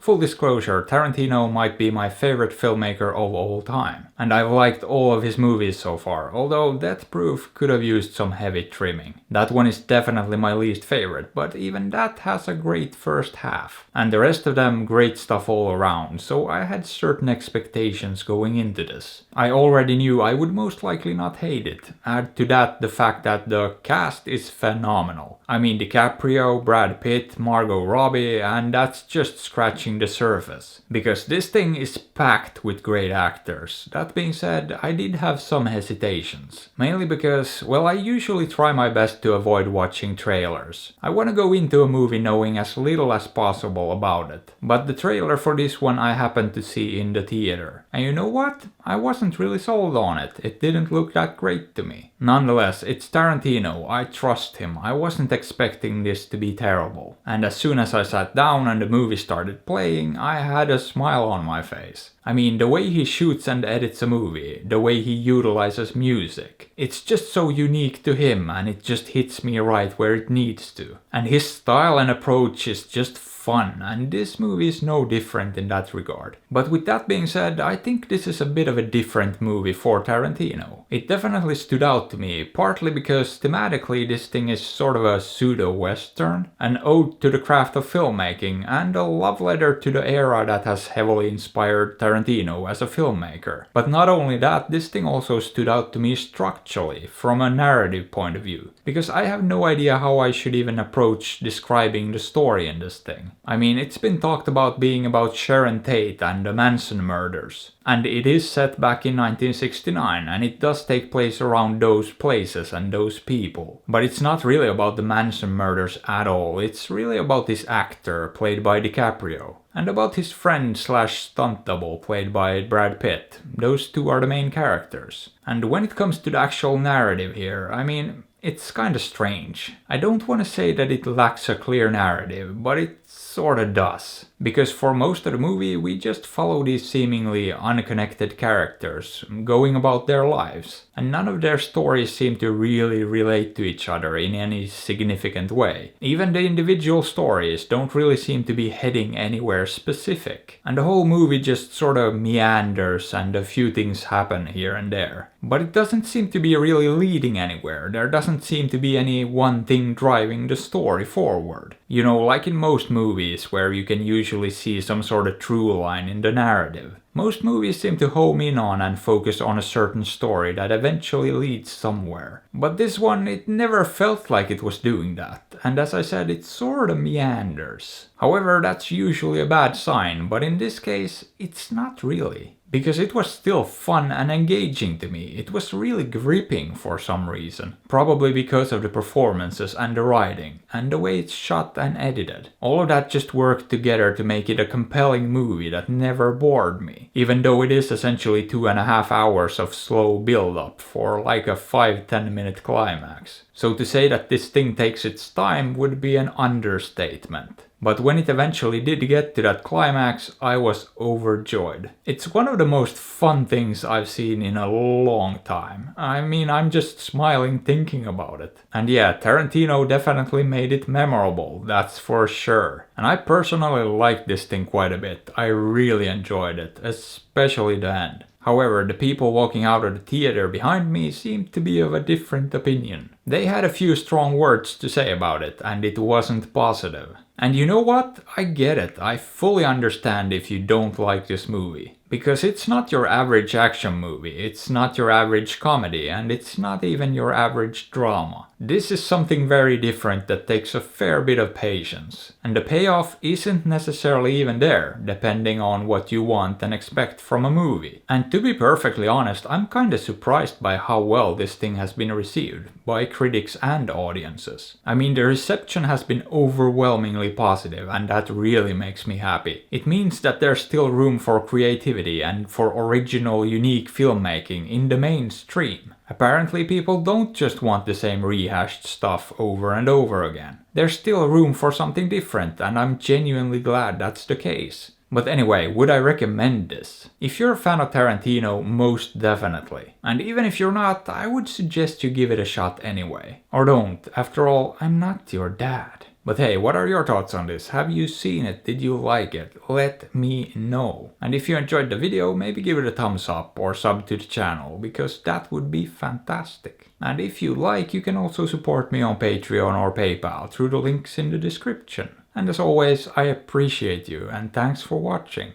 full disclosure, Tarantino might be my favorite filmmaker of all time, and I've liked all of his movies so far, although Death Proof could have used some heavy trimming. That one is definitely my least favorite, but even that has a great first half, and the rest of them great stuff all around, so I had certain expectations going into this. I already knew I would most likely not hate it. Add to that the fact that the cast is phenomenal. I mean DiCaprio, Brad Pitt, Margot Robbie, and that's just scratching the surface. Because this thing is packed with great actors. That being said, I did have some hesitations. Mainly because, well, I usually try my best to avoid watching trailers. I want to go into a movie knowing as little as possible about it. But the trailer for this one I happened to see in the theater. And you know what? I wasn't really sold on it. It didn't look that great to me. Nonetheless, it's Tarantino. I trust him. I wasn't expecting this to be terrible. And as soon as I sat down and the movie started playing, I had a smile on my face. I mean, the way he shoots and edits a movie, the way he utilizes music, it's just so unique to him and it just hits me right where it needs to. And his style and approach is just fun, and this movie is no different in that regard. But with that being said, I think this is a bit of a different movie for Tarantino. It definitely stood out to me, partly because thematically this thing is sort of a pseudo-western, an ode to the craft of filmmaking, and a love letter to the era that has heavily inspired Tarantino as a filmmaker. But not only that, this thing also stood out to me structurally, from a narrative point of view, because I have no idea how I should even approach describing the story in this thing. I mean, it's been talked about being about Sharon Tate and the Manson murders. And it is set back in 1969, and it does take place around those places and those people. But it's not really about the Manson murders at all, it's really about this actor, played by DiCaprio. And about his friend slash stunt double, played by Brad Pitt. Those two are the main characters. And when it comes to the actual narrative here, I mean, it's kinda strange. I don't want to say that it lacks a clear narrative, but it sorta does. Because for most of the movie we just follow these seemingly unconnected characters, going about their lives. And none of their stories seem to really relate to each other in any significant way. Even the individual stories don't really seem to be heading anywhere specific. And the whole movie just sorta meanders and a few things happen here and there. But it doesn't seem to be really leading anywhere. There doesn't seem to be any one thing driving the story forward. You know, like in most movies where you can usually see some sort of through line in the narrative. Most movies seem to home in on and focus on a certain story that eventually leads somewhere. But this one, it never felt like it was doing that, and as I said, it sorta meanders. However, that's usually a bad sign, but in this case, it's not really. Because it was still fun and engaging to me. It was really gripping for some reason. Probably because of the performances and the writing, and the way it's shot and edited. All of that just worked together to make it a compelling movie that never bored me. Even though it is essentially 2.5 hours of slow build-up for like a 5-10 minute climax. So to say that this thing takes its time would be an understatement. But when it eventually did get to that climax, I was overjoyed. It's one of the most fun things I've seen in a long time. I mean, I'm just smiling thinking about it. And yeah, Tarantino definitely made it memorable, that's for sure. And I personally liked this thing quite a bit. I really enjoyed it, especially the end. However, the people walking out of the theater behind me seemed to be of a different opinion. They had a few strong words to say about it, and it wasn't positive. And you know what? I get it. I fully understand if you don't like this movie. Because it's not your average action movie, it's not your average comedy, and it's not even your average drama. This is something very different that takes a fair bit of patience. And the payoff isn't necessarily even there, depending on what you want and expect from a movie. And to be perfectly honest, I'm kinda surprised by how well this thing has been received, by critics and audiences. I mean, the reception has been overwhelmingly positive, and that really makes me happy. It means that there's still room for creativity and for original, unique filmmaking in the mainstream. Apparently people don't just want the same rehashed stuff over and over again. There's still room for something different, and I'm genuinely glad that's the case. But anyway, would I recommend this? If you're a fan of Tarantino, most definitely. And even if you're not, I would suggest you give it a shot anyway. Or don't, after all, I'm not your dad. But hey, what are your thoughts on this? Have you seen it? Did you like it? Let me know. And if you enjoyed the video, maybe give it a thumbs up or sub to the channel, because that would be fantastic. And if you like, you can also support me on Patreon or PayPal through the links in the description. And as always, I appreciate you and thanks for watching.